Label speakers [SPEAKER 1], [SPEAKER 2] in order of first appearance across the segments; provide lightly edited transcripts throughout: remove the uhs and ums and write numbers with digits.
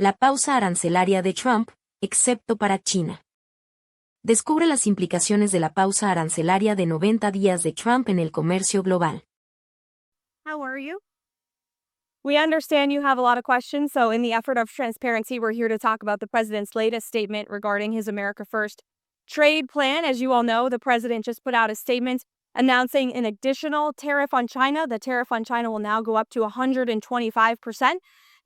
[SPEAKER 1] La pausa arancelaria de Trump, excepto para China. Descubre las implicaciones de la pausa arancelaria de 90 días de Trump en el comercio global.
[SPEAKER 2] How are you? We understand you have a lot of questions, so in the effort of transparency, we're here to talk about the president's latest statement regarding his America First trade plan. As you all know, the president just put out a statement announcing an additional tariff on China. The tariff on China will now go up to 125%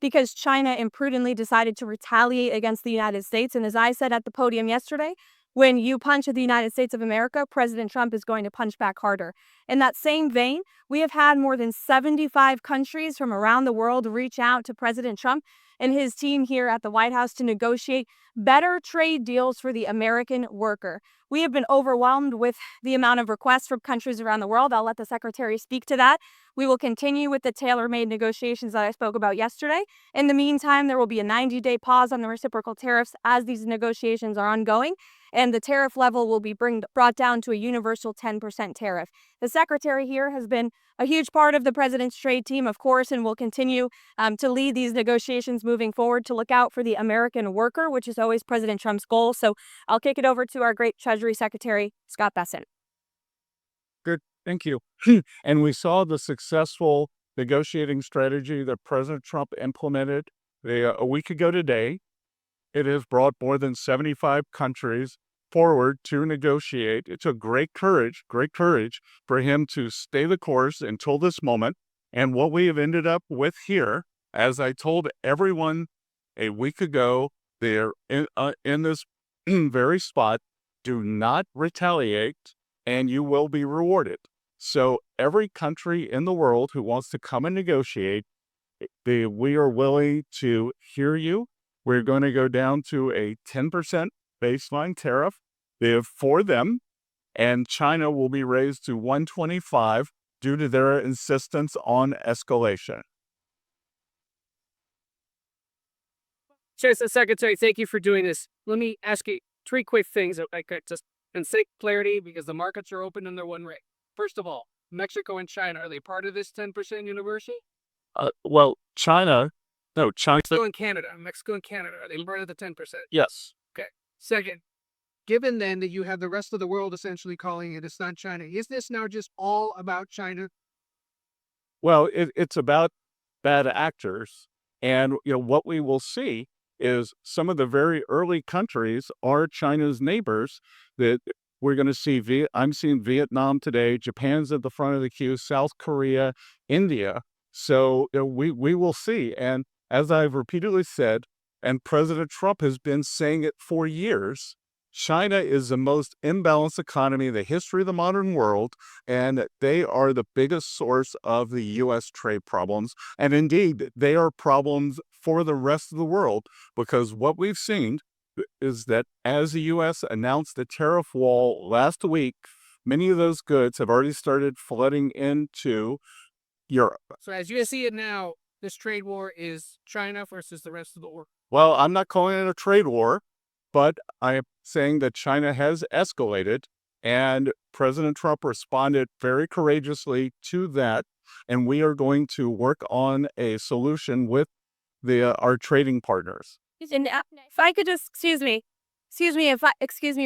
[SPEAKER 2] because China imprudently decided to retaliate against the United States. And as I said at the podium yesterday, when you punch at the United States of America, President Trump is going to punch back harder. In that same vein, we have had more than 75 countries from around the world reach out to President Trump and his team here at the White House to negotiate better trade deals for the American worker. We have been overwhelmed with the amount of requests from countries around the world. I'll let the Secretary speak to that. We will continue with the tailor-made negotiations that I spoke about yesterday. In the meantime, there will be a 90-day pause on the reciprocal tariffs as these negotiations are ongoing, and the tariff level will be brought down to a universal 10% tariff. The Secretary here has been a huge part of the president's trade team, of course, and will continue to lead these negotiations moving forward to look out for the American worker, which is always President Trump's goal. So I'll kick it over to our great Treasury Secretary, Scott Bessent.
[SPEAKER 3] Good. Thank you. And we saw the successful negotiating strategy that President Trump implemented a week ago today. It has brought more than 75 countries forward to negotiate. It took great courage for him to stay the course until this moment. And what we have ended up with here, as I told everyone a week ago, they're in this very spot. Do not retaliate, and you will be rewarded. So every country in the world who wants to come and negotiate, we are willing to hear you. We're going to go down to a 10% baseline tariff for them, and China will be raised to 125 due to their insistence on escalation.
[SPEAKER 4] Mr. Secretary, thank you for doing this. Let me ask you three quick things, if I could, just in sake of clarity, because the markets are open and they're one rate. First of all, Mexico and China, are they part of this 10% university?
[SPEAKER 3] China.
[SPEAKER 4] Mexico and Canada. Are they part of the 10%?
[SPEAKER 3] Yes.
[SPEAKER 4] Okay. Second, given then that you have the rest of the world essentially calling it's not China, is this now just all about China?
[SPEAKER 3] Well, it's about bad actors. And what we will see is some of the very early countries are China's neighbors that we're going to see. I'm seeing Vietnam today. Japan's at the front of the queue. South Korea, India. So we will see. And as I've repeatedly said, and President Trump has been saying it for years, China is the most imbalanced economy in the history of the modern world, and they are the biggest source of the U.S. trade problems. And indeed, they are problems for the rest of the world, because what we've seen is that as the U.S. announced the tariff wall last week, many of those goods have already started flooding into Europe.
[SPEAKER 4] So as you see it now, this trade war is China versus the rest of the world.
[SPEAKER 3] Well, I'm not calling it a trade war, but I am saying that China has escalated, and President Trump responded very courageously to that, and we are going to work on a solution with our trading partners.
[SPEAKER 2] And if I could just, excuse me,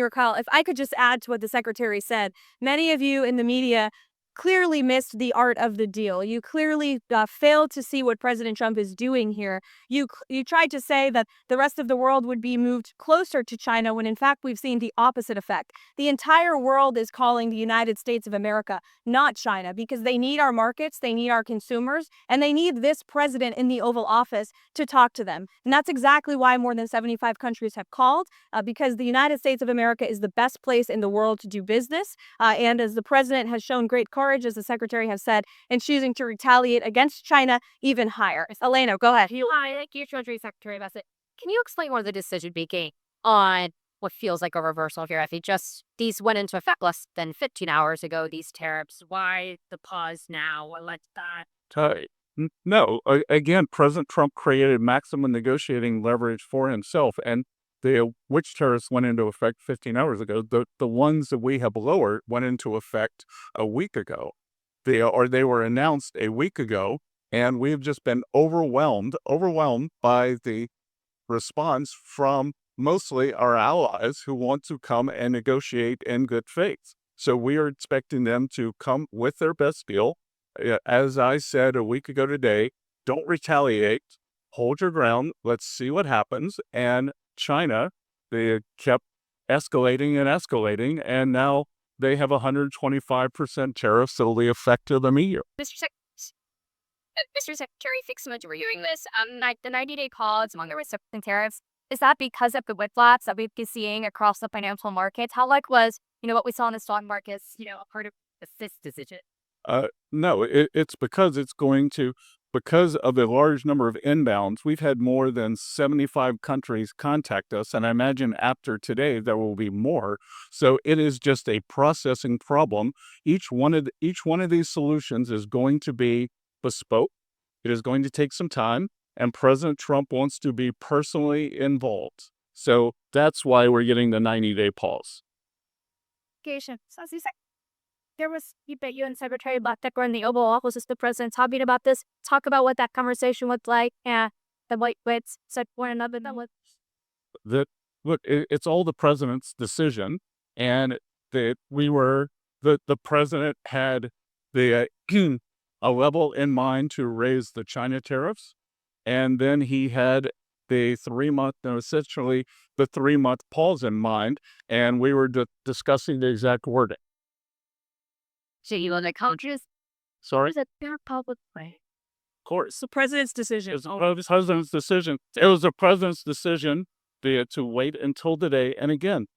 [SPEAKER 2] Raquel, if I could just add to what the Secretary said. Many of you in the media clearly missed the art of the deal. You clearly failed to see what President Trump is doing here. You tried to say that the rest of the world would be moved closer to China when in fact we've seen the opposite effect. The entire world is calling the United States of America, not China, because they need our markets, they need our consumers, and they need this president in the Oval Office to talk to them. And that's exactly why more than 75 countries have called, because the United States of America is the best place in the world to do business. And as the president has shown great courage, as the Secretary has said, in choosing to retaliate against China even higher. Elena, go ahead.
[SPEAKER 5] Hi, thank you, Treasury Secretary Bessent. Can you explain more of the decision making on what feels like a reversal here? If these went into effect less than 15 hours ago, these tariffs, why the pause now? What led to that?
[SPEAKER 3] No, again, President Trump created maximum negotiating leverage for himself, and which tariffs went into effect 15 hours ago. The ones that we have lowered went into effect a week ago. They were announced a week ago, and we've just been overwhelmed by the response from mostly our allies who want to come and negotiate in good faith. So we are expecting them to come with their best deal. As I said a week ago today, don't retaliate, hold your ground, let's see what happens. And China, they kept escalating, and now they have 125% tariffs that'll be effective immediately.
[SPEAKER 5] Mr. Secretary, fix much reviewing this. The 90-day pause among the reciprocal tariffs, is that because of the whiplash that we've been seeing across the financial markets? How like was, what we saw in the stock markets, a part of this decision?
[SPEAKER 3] No, it's because because of the large number of inbounds, we've had more than 75 countries contact us, and I imagine after today there will be more. So it is just a processing problem. Each one of these solutions is going to be bespoke. It is going to take some time, and President Trump wants to be personally involved. So that's why we're getting the 90-day pause.
[SPEAKER 2] So as you said, there was you and Secretary Blanca were in the Oval Office as the president talking about this. Talk about what that conversation was like, and the white wits said one another.
[SPEAKER 3] Look, it's all the president's decision, and that the president had the a level in mind to raise the China tariffs, and then he had the 3-month pause in mind, and we were discussing the exact wording.
[SPEAKER 5] So you want to countries?
[SPEAKER 3] Sorry?
[SPEAKER 2] Is it their public way?
[SPEAKER 3] Of course.
[SPEAKER 2] It's the president's decision.
[SPEAKER 3] It was the president's decision. It was the president's decision to wait until today. And again,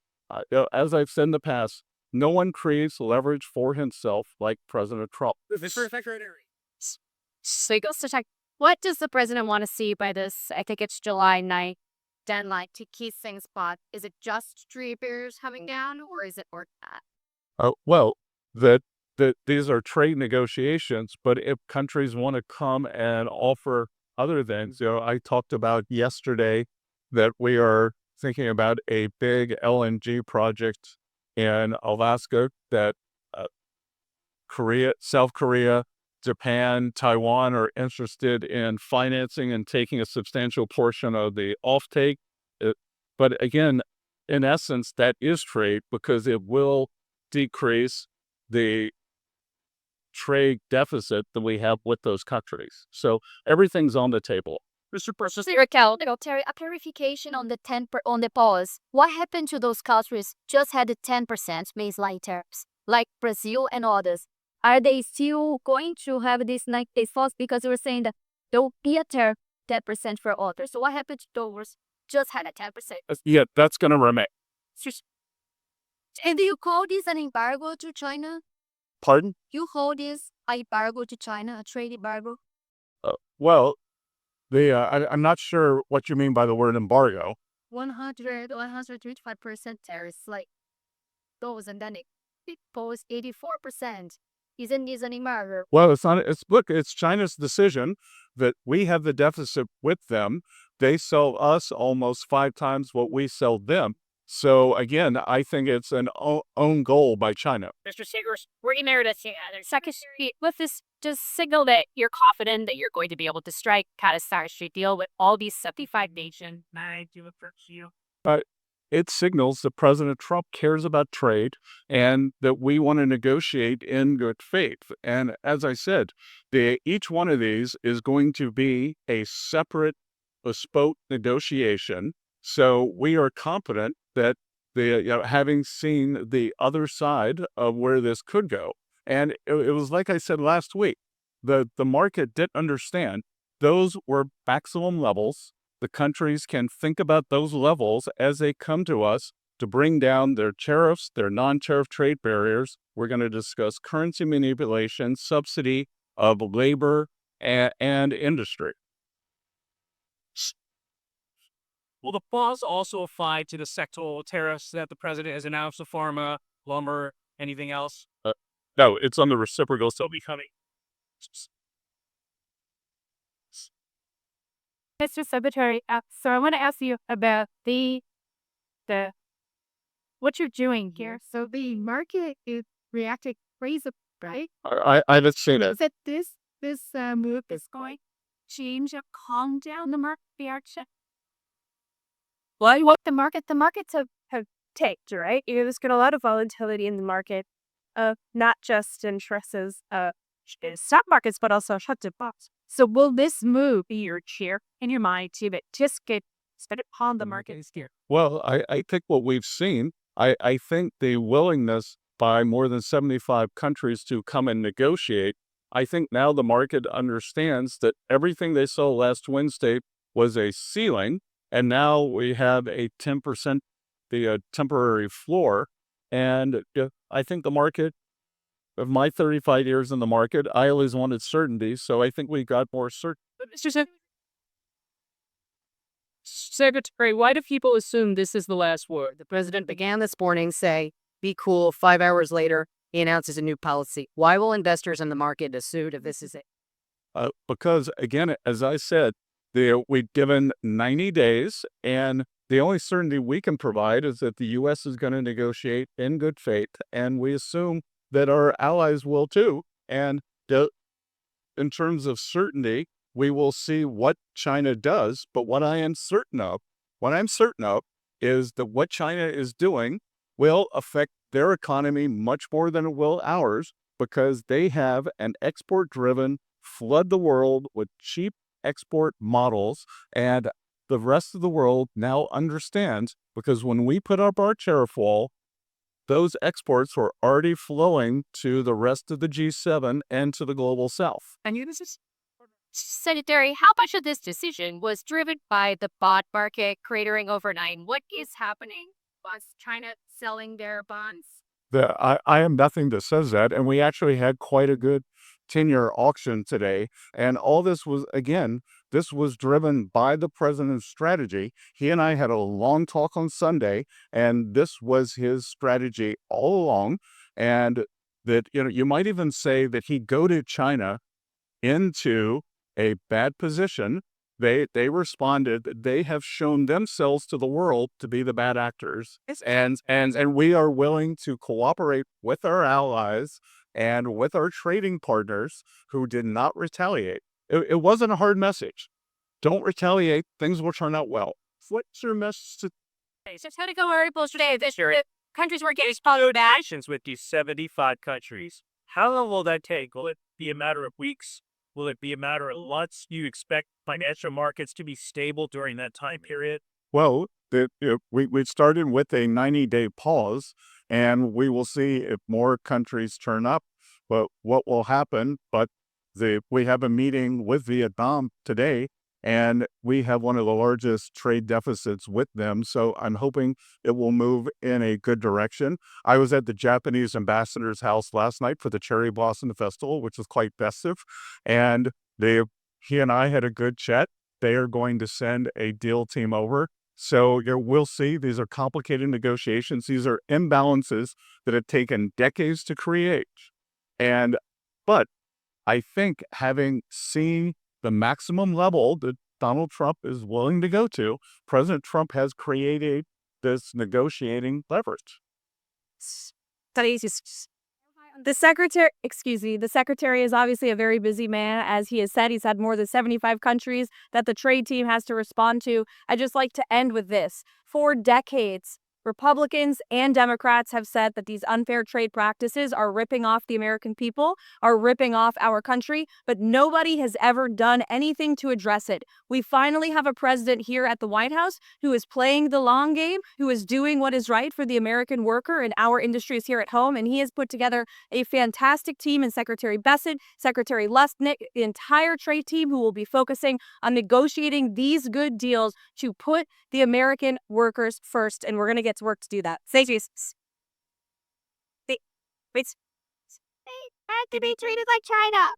[SPEAKER 3] as I've said in the past, no one creates leverage for himself like President Trump.
[SPEAKER 4] Mr. Secretary.
[SPEAKER 5] So he goes to check. What does the president want to see by this? I think it's July 9th deadline to keep things spot. Is it just trade barriers coming down, or is it more than that?
[SPEAKER 3] Well, these are trade negotiations, but if countries want to come and offer other things, I talked about yesterday that we are thinking about a big LNG project in Alaska that South Korea, Japan, Taiwan are interested in financing and taking a substantial portion of the offtake. But again, in essence, that is trade because it will decrease the trade deficit that we have with those countries. So everything's on the table.
[SPEAKER 4] Mr. President.
[SPEAKER 5] Terry, a clarification on the pause. What happened to those countries just had the 10% baseline tariffs, like Brazil and others? Are they still going to have this 90-day pause because we're saying that there will be a tariff 10% for others? So what happened to those just had a 10%?
[SPEAKER 3] Yeah, that's going to remain.
[SPEAKER 5] And do you call this an embargo to China?
[SPEAKER 3] Pardon?
[SPEAKER 5] You hold this embargo to China, a trade embargo?
[SPEAKER 3] Well, I'm not sure what you mean by the word embargo.
[SPEAKER 5] 125% tariffs, like those, and then it pose 84%. Isn't this an embargo?
[SPEAKER 3] Well, it's China's decision that we have the deficit with them. They sell us almost 5 times what we sell them. So again, I think it's an own goal by China.
[SPEAKER 2] Mr. Segers, we're married us together. Secretary, with this just signal that you're confident that you're going to be able to strike a trade deal with all these 75 nations.
[SPEAKER 3] It signals that President Trump cares about trade and that we want to negotiate in good faith. And as I said, each one of these is going to be a separate, bespoke negotiation. So we are confident that having seen the other side of where this could go, and it was like I said last week, the market didn't understand those were maximum levels. The countries can think about those levels as they come to us to bring down their tariffs, their non-tariff trade barriers. We're going to discuss currency manipulation, subsidy of labor and industry.
[SPEAKER 4] Will the pause also apply to the sectoral tariffs that the president has announced for pharma, lumber, anything else?
[SPEAKER 3] No, it's on the reciprocal, so be coming.
[SPEAKER 2] Mr. Secretary, so I want to ask you about the what you're doing here. So the market is reacting crazy, right?
[SPEAKER 3] I haven't seen it.
[SPEAKER 2] Is that this move is going to change or calm down the market reaction? Well, what the markets have tanked, right? There's been a lot of volatility in the market, not just in stresses, in stock markets, but also shut to bonds. So will this move be your cheer in your mind to just get spend upon the markets here?
[SPEAKER 3] Well, I think what we've seen, I think the willingness by more than 75 countries to come and negotiate, I think now the market understands that everything they saw last Wednesday was a ceiling, and now we have a 10%, the temporary floor. And I think the market, of my 35 years in the market, I always wanted certainty, so I think we got more certain.
[SPEAKER 4] But Mr. Secretary, why do people assume this is the last word?
[SPEAKER 5] The president began this morning say, be cool. 5 hours later, he announces a new policy. Why will investors in the market assume if this is it?
[SPEAKER 3] Because again, as I said, we've given 90 days, and the only certainty we can provide is that the U.S. is going to negotiate in good faith, and we assume that our allies will too. And in terms of certainty, we will see what China does. But what I'm certain of is that what China is doing will affect their economy much more than it will ours, because they have an export-driven, flood the world with cheap export models, and the rest of the world now understands, because when we put up our tariff wall, those exports were already flowing to the rest of the G7 and to the global south.
[SPEAKER 4] And this is
[SPEAKER 5] Secretary, how much of this decision was driven by the bond market cratering overnight? What is happening? Was China selling their bonds?
[SPEAKER 3] I am nothing that says that, and we actually had quite a good 10-year auction today, and all this was, again, this was driven by the president's strategy. He and I had a long talk on Sunday, and this was his strategy all along, and that, you might even say that he goaded China into a bad position. They responded. They have shown themselves to the world to be the bad actors, and we are willing to cooperate with our allies and with our trading partners who did not retaliate. It wasn't a hard message. Don't retaliate. Things will turn out well. What's your message to?
[SPEAKER 5] Just how to go articles today this year. Countries were getting
[SPEAKER 6] Followed actions with these 75 countries. How long will that take? Will it be a matter of weeks? Will it be a matter of months? Do you expect financial markets to be stable during that time period?
[SPEAKER 3] Well, we started with a 90-day pause, and we will see if more countries turn up. But what will happen? But we have a meeting with Vietnam today, and we have one of the largest trade deficits with them. So I'm hoping it will move in a good direction. I was at the Japanese ambassador's house last night for the Cherry Blossom Festival, which was quite festive. And he and I had a good chat. They are going to send a deal team over. So we'll see. These are complicated negotiations. These are imbalances that have taken decades to create. But I think, having seen the maximum level that Donald Trump is willing to go to, President Trump has created this negotiating leverage.
[SPEAKER 2] The secretary is obviously a very busy man. As he has said, he's had more than 75 countries that the trade team has to respond to. I'd just like to end with this. For decades, Republicans and Democrats have said that these unfair trade practices are ripping off the American people, are ripping off our country, but nobody has ever done anything to address it. We finally have a president here at the White House who is playing the long game, who is doing what is right for the American worker and our industries here at home, and he has put together a fantastic team in Secretary Bessent, Secretary Lustnick, the entire trade team who will be focusing on negotiating these good deals to put the American workers first, and we're going to get to work to do that. Say Jesus.
[SPEAKER 5] They had to be treated like China.